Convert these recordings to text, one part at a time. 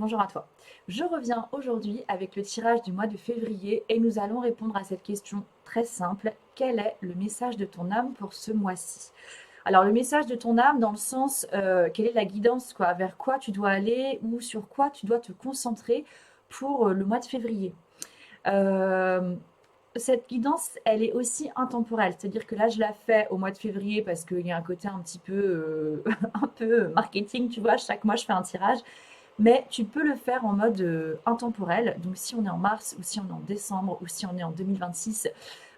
bonjour à toi. Je reviens aujourd'hui avec le tirage du mois de février et nous allons répondre à cette question très simple. Quel est le message de ton âme pour ce mois-ci? Alors le message de ton âme dans le sens, quelle est la guidance, quoi, vers quoi tu dois aller ou sur quoi tu dois te concentrer pour le mois de février. Euh, Cette guidance, elle est aussi intemporelle, c'est-à-dire que là, je la fais au mois de février parce qu'il y a un côté un petit peu, un peu marketing, tu vois. Chaque mois, je fais un tirage. Mais tu peux le faire en mode intemporel. Donc si on est en mars ou si on est en décembre ou si on est en 2026,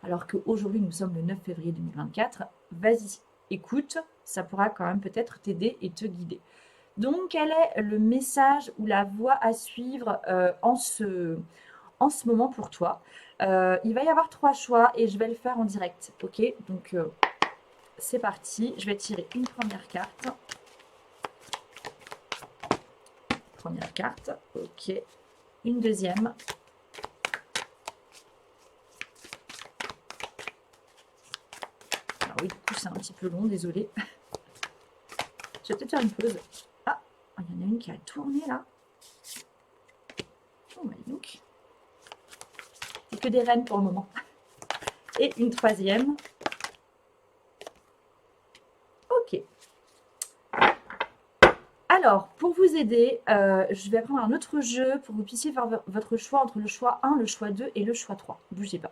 alors qu'aujourd'hui nous sommes le 9 février 2024, vas-y, écoute, ça pourra quand même peut-être t'aider et te guider. Donc quel est le message ou la voie à suivre en ce moment pour toi? Il va y avoir trois choix et je vais le faire en direct. Ok, donc c'est parti. Je vais tirer une première carte. Première carte, ok. Une deuxième. Alors oui, du coup, c'est un petit peu long, désolé. Je vais peut-être faire une pause. Ah, il y en a une qui a tourné là. Oh, bah, donc. C'est que des reines pour le moment. Et une troisième. Ok. Alors, pour vous aider, je vais prendre un autre jeu pour que vous puissiez faire votre choix entre le choix 1, le choix 2 et le choix 3. Bougez pas.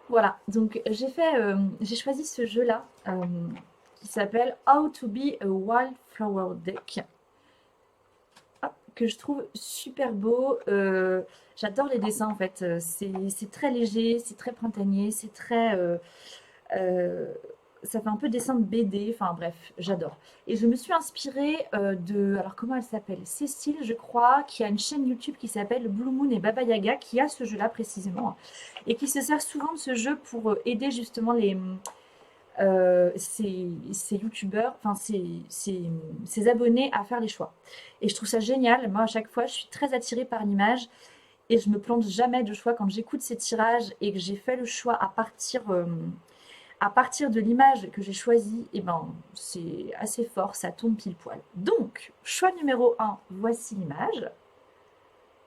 Voilà, donc j'ai choisi ce jeu-là qui s'appelle How to be a Wildflower Deck. Que je trouve super beau. J'adore les dessins en fait. C'est très léger, c'est très printanier, c'est très. Euh, Ça fait un peu dessin de BD. Enfin bref, j'adore. Et je me suis inspirée de. Alors comment elle s'appelle? Cécile, je crois, qui a une chaîne YouTube qui s'appelle Blue Moon et Baba Yaga, qui a ce jeu-là précisément. Et qui se sert souvent de ce jeu pour aider justement ces youtubeurs, enfin ces abonnés à faire les choix. Et je trouve ça génial. Moi, à chaque fois, je suis très attirée par l'image et je me plante jamais de choix quand j'écoute ces tirages et que j'ai fait le choix à partir de l'image que j'ai choisie. Et ben, c'est assez fort, ça tombe pile poil. Donc, choix numéro 1, voici l'image.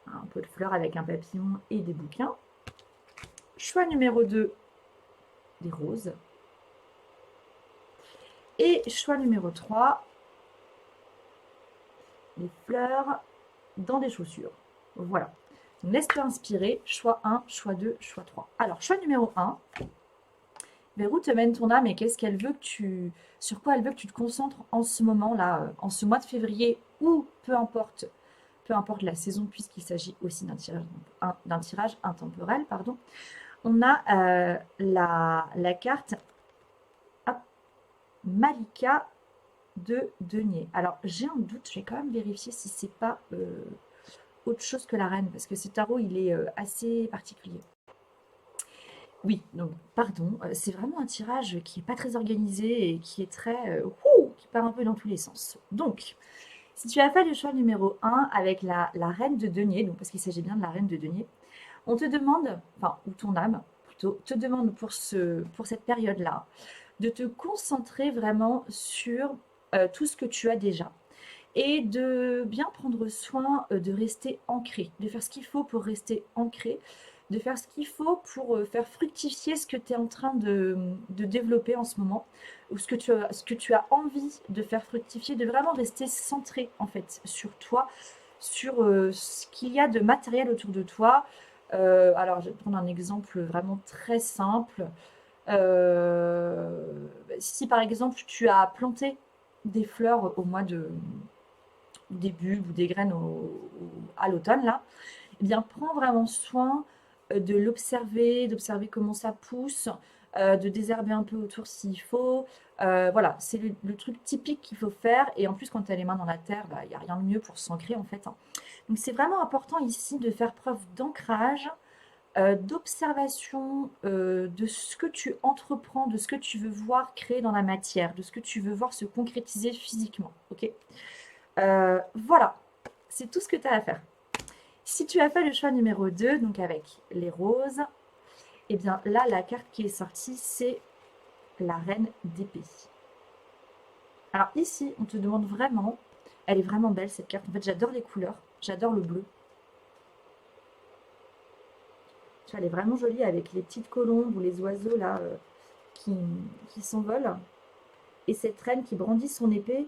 Un pot de fleurs avec un papillon et des bouquins. Choix numéro 2, des roses. Et choix numéro 3, les fleurs dans des chaussures. Voilà. Laisse-toi inspirer. Choix 1, choix 2, choix 3. Alors, choix numéro 1. Vers où te mène ton âme et qu'est-ce qu'elle veut que sur quoi elle veut que tu te concentres en ce moment-là, en ce mois de février ou peu importe la saison puisqu'il s'agit aussi d'un tirage intemporel, pardon. On a la carte hop, Malika de denier. Alors, j'ai un doute, je vais quand même vérifier si c'est pas autre chose que la reine, parce que ce tarot, il est assez particulier. Oui, donc, pardon, c'est vraiment un tirage qui est pas très organisé et qui est très... qui part un peu dans tous les sens. Donc, si tu as fait le choix numéro 1 avec la reine de denier, donc parce qu'il s'agit bien de la reine de denier, on te demande, enfin, ou ton âme plutôt, te demande pour cette période-là, de te concentrer vraiment sur tout ce que tu as déjà et de bien prendre soin de rester ancré, de faire ce qu'il faut pour rester ancré, de faire ce qu'il faut pour faire fructifier ce que tu es en train de développer en ce moment, ou ce que tu as envie de faire fructifier, de vraiment rester centré en fait sur toi, sur ce qu'il y a de matériel autour de toi. Alors, je vais prendre un exemple vraiment très simple. Si par exemple tu as planté des fleurs au mois de, des bulbes ou des graines à l'automne, là, eh bien, prends vraiment soin de l'observer, d'observer comment ça pousse, de désherber un peu autour s'il faut. Voilà, c'est le truc typique qu'il faut faire. Et en plus, quand tu as les mains dans la terre, bah, il n'y a rien de mieux pour s'ancrer en fait. Donc, c'est vraiment important ici de faire preuve d'ancrage, d'observation de ce que tu entreprends, de ce que tu veux voir créer dans la matière, de ce que tu veux voir se concrétiser physiquement. Ok. Voilà, c'est tout ce que tu as à faire. Si tu as fait le choix numéro 2, donc avec les roses, et bien là, la carte qui est sortie, c'est la reine d'épée. Alors ici, on te demande vraiment Elle est vraiment belle cette carte. En fait, j'adore les couleurs. J'adore le bleu. Tu vois, elle est vraiment jolie avec les petites colombes ou les oiseaux là qui, qui s'envolent. Et cette reine qui brandit son épée,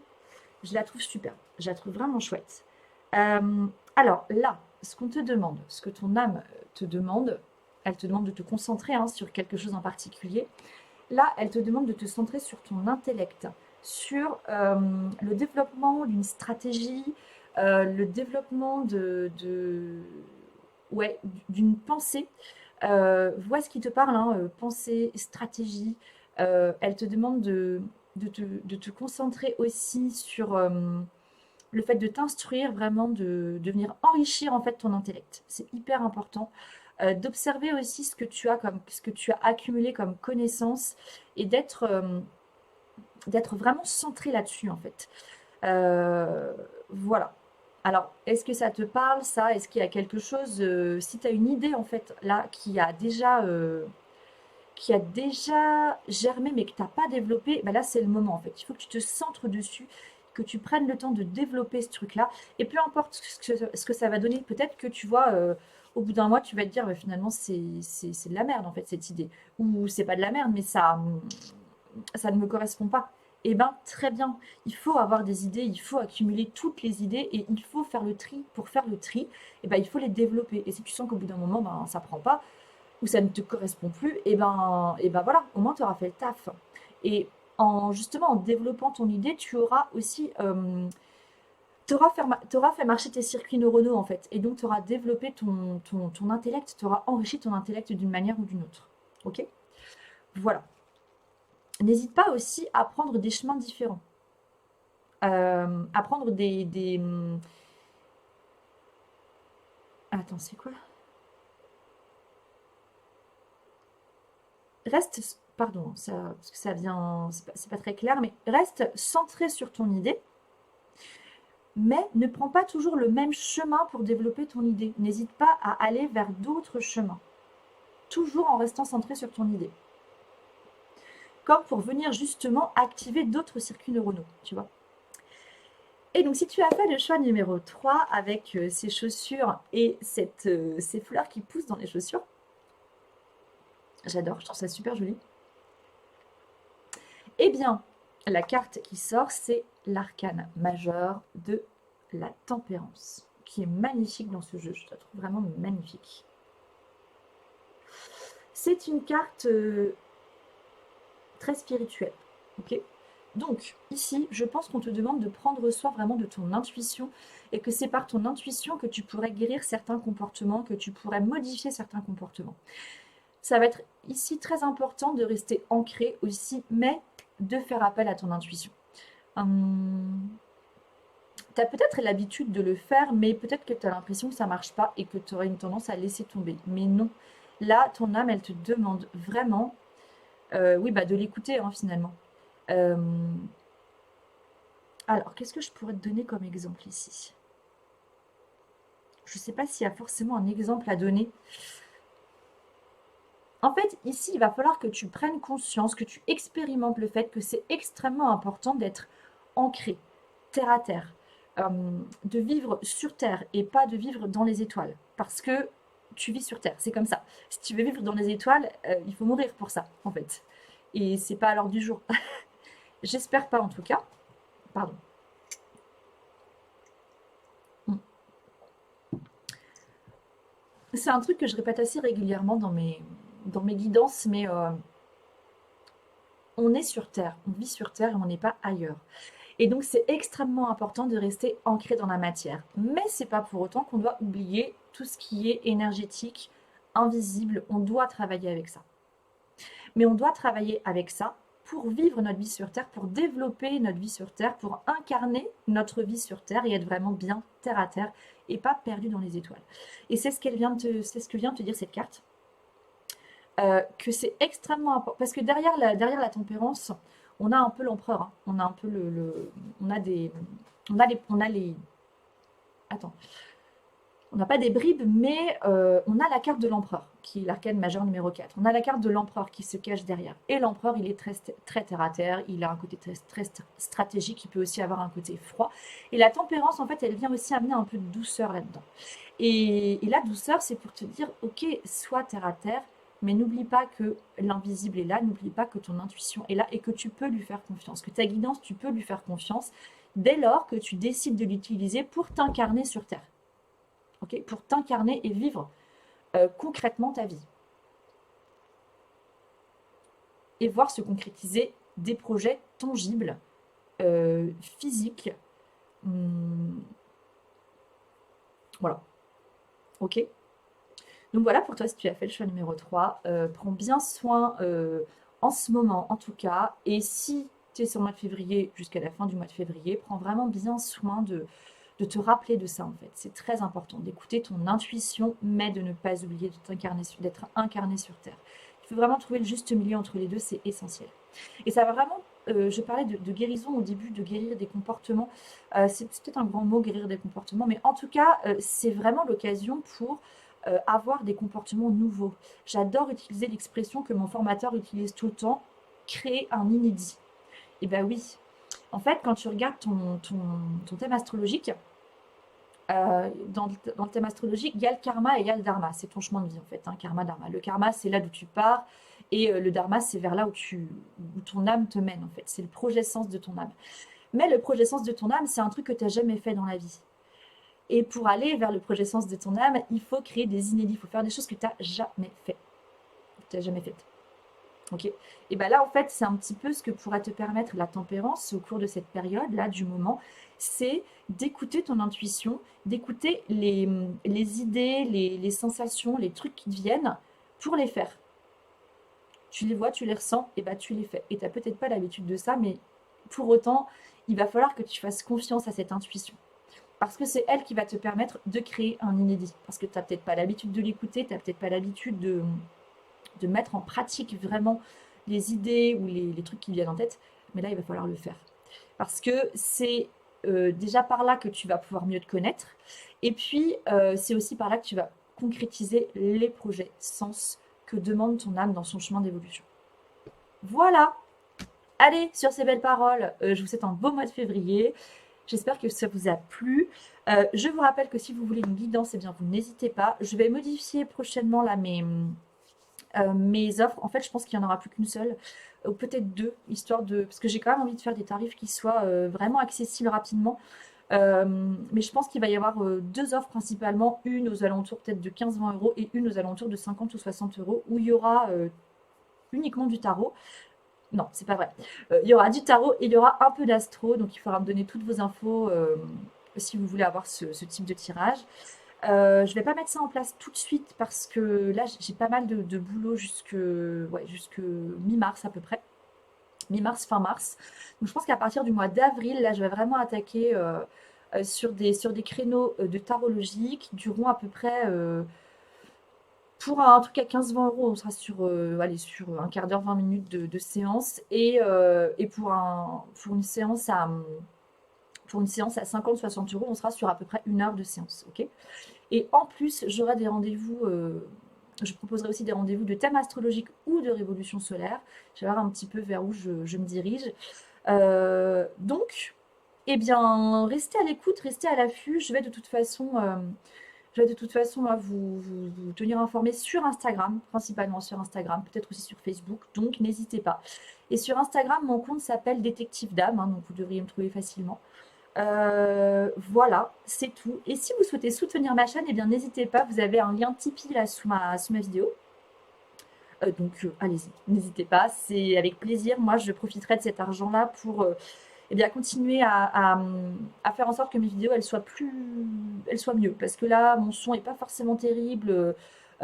je la trouve super. Je la trouve vraiment chouette. Alors là, ce qu'on te demande, ce que ton âme te demande, elle te demande de te concentrer sur quelque chose en particulier. Là, elle te demande de te centrer sur ton intellect, sur le développement d'une stratégie, le développement ouais, d'une pensée. Vois ce qui te parle, pensée, stratégie. Elle te demande de te concentrer aussi sur le fait de t'instruire, vraiment de venir enrichir en fait ton intellect. C'est hyper important. D'observer aussi ce que tu as accumulé comme connaissances et d'être vraiment centré là-dessus en fait. Euh, voilà. Alors, est-ce que ça te parle, ça? Est-ce qu'il y a quelque chose, si tu as une idée en fait là qui a déjà germé mais que tu n'as pas développé, ben là c'est le moment en fait. Il faut que tu te centres dessus, que tu prennes le temps de développer ce truc-là. Et peu importe ce que ça va donner, peut-être que tu vois, au bout d'un mois, tu vas te dire, bah, finalement c'est de la merde en fait cette idée. Ou c'est pas de la merde, mais ça ne me correspond pas. Eh ben très bien, il faut avoir des idées, il faut accumuler toutes les idées et il faut faire le tri. Pour faire le tri, eh ben, il faut les développer. Et si tu sens qu'au bout d'un moment, ben, ça prend pas, ou ça ne te correspond plus, et ben voilà, au moins tu auras fait le taf. Et justement, en développant ton idée, tu auras aussi, t'auras fait marcher tes circuits neuronaux en fait. Et donc tu auras développé ton intellect, tu auras enrichi ton intellect d'une manière ou d'une autre. Ok? Voilà. N'hésite pas aussi à prendre des chemins différents. À prendre Attends, c'est quoi? Reste, pardon, ça, parce que ça vient, c'est pas très clair, mais reste centré sur ton idée, mais ne prends pas toujours le même chemin pour développer ton idée. N'hésite pas à aller vers d'autres chemins, toujours en restant centré sur ton idée. Comme pour venir justement activer d'autres circuits neuronaux, tu vois. Et donc, si tu as fait le choix numéro 3 avec ces chaussures et ces fleurs qui poussent dans les chaussures, j'adore, je trouve ça super joli. Eh bien, la carte qui sort, c'est l'arcane majeur de la tempérance, qui est magnifique dans ce jeu. Je la trouve vraiment magnifique. C'est une carte très spirituelle. Ok. Donc, ici, je pense qu'on te demande de prendre soin vraiment de ton intuition et que c'est par ton intuition que tu pourrais guérir certains comportements, que tu pourrais modifier certains comportements. Ça va être ici très important de rester ancré aussi, mais de faire appel à ton intuition. Tu as peut-être l'habitude de le faire, mais peut-être que tu as l'impression que ça marche pas et que tu aurais une tendance à laisser tomber. Mais non. Là, ton âme, elle te demande vraiment, oui, bah, de l'écouter finalement. Euh, alors, qu'est-ce que je pourrais te donner comme exemple ici? Je ne sais pas s'il y a forcément un exemple à donner. En fait, ici, il va falloir que tu prennes conscience, que tu expérimentes le fait que c'est extrêmement important d'être ancré, terre à terre, de vivre sur terre et pas de vivre dans les étoiles. Parce que tu vis sur terre, c'est comme ça. Si tu veux vivre dans les étoiles, il faut mourir pour ça, en fait. Et c'est pas à l'ordre du jour. J'espère pas en tout cas. Pardon. C'est un truc que je répète assez régulièrement dans mes guidances, mais on est sur Terre, on vit sur Terre et on n'est pas ailleurs. Et donc c'est extrêmement important de rester ancré dans la matière. Mais c'est pas pour autant qu'on doit oublier tout ce qui est énergétique, invisible. On doit travailler avec ça. Mais on doit travailler avec ça pour vivre notre vie sur Terre, pour développer notre vie sur Terre, pour incarner notre vie sur Terre et être vraiment bien terre à terre et pas perdu dans les étoiles. Et c'est ce c'est ce que vient de te dire cette carte. Que c'est extrêmement important. Parce que derrière la tempérance, on a un peu l'empereur. On a un peu on a des. On a les. Attends. On n'a pas des bribes, mais on a la carte de l'empereur, qui est l'arcane majeur numéro 4. On a la carte de l'empereur qui se cache derrière. Et l'empereur, il est très, très terre à terre, il a un côté très, très stratégique, il peut aussi avoir un côté froid. Et la tempérance, en fait, elle vient aussi amener un peu de douceur là-dedans. Et la douceur, c'est pour te dire, ok, sois terre à terre, mais n'oublie pas que l'invisible est là, n'oublie pas que ton intuition est là et que tu peux lui faire confiance, que ta guidance, tu peux lui faire confiance dès lors que tu décides de l'utiliser pour t'incarner sur Terre. Okay, pour t'incarner et vivre concrètement ta vie. Et voir se concrétiser des projets tangibles, physiques. Voilà. Ok. Donc voilà pour toi si tu as fait le choix numéro 3. Prends bien soin en ce moment en tout cas. Et si tu es sur le mois de février jusqu'à la fin du mois de février, prends vraiment bien soin de te rappeler de ça en fait. C'est très important d'écouter ton intuition, mais de ne pas oublier d'être incarné sur Terre. Il faut vraiment trouver le juste milieu entre les deux, c'est essentiel. Et ça va vraiment, je parlais de guérison au début, de guérir des comportements. C'est peut-être un grand mot, guérir des comportements, mais en tout cas, c'est vraiment l'occasion pour avoir des comportements nouveaux. J'adore utiliser l'expression que mon formateur utilise tout le temps, créer un inédit. Et ben oui, en fait, quand tu regardes ton thème astrologique, dans le thème astrologique, il y a le karma et il y a le dharma. C'est ton chemin de vie en fait, hein, karma, dharma. Le karma, c'est là d'où tu pars et le dharma, c'est vers là où ton âme te mène en fait. C'est le projet sens de ton âme. Mais le projet sens de ton âme, c'est un truc que tu n'as jamais fait dans la vie. Et pour aller vers le projet sens de ton âme, il faut créer des inédits. Il faut faire des choses que tu n'as jamais fait. Tu n'as jamais faites. Ok. Et bien là, en fait, c'est un petit peu ce que pourrait te permettre la tempérance au cours de cette période-là, du moment, c'est d'écouter ton intuition, d'écouter les idées, les sensations, les trucs qui te viennent pour les faire. Tu les vois, tu les ressens, et bah tu les fais. Et tu n'as peut-être pas l'habitude de ça, mais pour autant, il va falloir que tu fasses confiance à cette intuition. Parce que c'est elle qui va te permettre de créer un inédit. Parce que tu n'as peut-être pas l'habitude de l'écouter, tu n'as peut-être pas l'habitude de mettre en pratique vraiment les idées ou les trucs qui viennent en tête, mais là, il va falloir le faire. Parce que c'est déjà par là que tu vas pouvoir mieux te connaître, et puis c'est aussi par là que tu vas concrétiser les projets, sens que demande ton âme dans son chemin d'évolution. Voilà. Allez, sur ces belles paroles, je vous souhaite un beau mois de février. J'espère que ça vous a plu. Je vous rappelle que si vous voulez une guidance, eh bien vous n'hésitez pas. Je vais modifier prochainement là mes offres. En fait, je pense qu'il n'y en aura plus qu'une seule, ou peut-être deux, histoire de... Parce que j'ai quand même envie de faire des tarifs qui soient vraiment accessibles rapidement. Mais je pense qu'il va y avoir deux offres principalement, une aux alentours peut-être de 15-20 euros et une aux alentours de 50 ou 60 euros, où il y aura uniquement du tarot. Non, c'est pas vrai. Il y aura du tarot et il y aura un peu d'astro, donc il faudra me donner toutes vos infos si vous voulez avoir ce type de tirage. Je vais pas mettre ça en place tout de suite parce que là j'ai pas mal de boulot jusque mi-mars à peu près. Mi-mars, fin mars. Donc je pense qu'à partir du mois d'avril, là je vais vraiment attaquer sur des créneaux de tarot logique, durant à peu près pour un truc à 15-20 euros, on sera sur, sur un quart d'heure, 20 minutes de séance. Et pour une séance à 50-60 euros, on sera sur à peu près une heure de séance. Ok. Et en plus, j'aurai des rendez-vous, je proposerai aussi des rendez-vous de thème astrologique ou de révolution solaire. Je vais voir un petit peu vers où je me dirige. Donc, eh bien, restez à l'écoute, restez à l'affût. Je vais de toute façon, moi, vous tenir informé sur Instagram, principalement sur Instagram, peut-être aussi sur Facebook. Donc, n'hésitez pas. Et sur Instagram, mon compte s'appelle Détective d'âme, hein, donc vous devriez me trouver facilement. Voilà, c'est tout. Et si vous souhaitez soutenir ma chaîne, eh bien n'hésitez pas, vous avez un lien Tipeee là sous ma vidéo. Donc allez-y, n'hésitez pas, c'est avec plaisir. Moi, je profiterai de cet argent-là pour eh bien, continuer à faire en sorte que mes vidéos elles soient mieux. Parce que là, mon son est pas forcément terrible,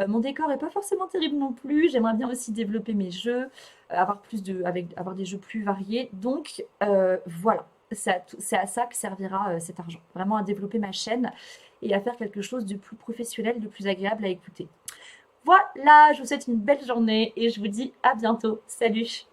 mon décor est pas forcément terrible non plus. J'aimerais bien aussi développer mes jeux, avoir des jeux plus variés. Donc voilà. C'est à ça que servira cet argent. Vraiment à développer ma chaîne et à faire quelque chose de plus professionnel, de plus agréable à écouter. Voilà, je vous souhaite une belle journée et je vous dis à bientôt. Salut!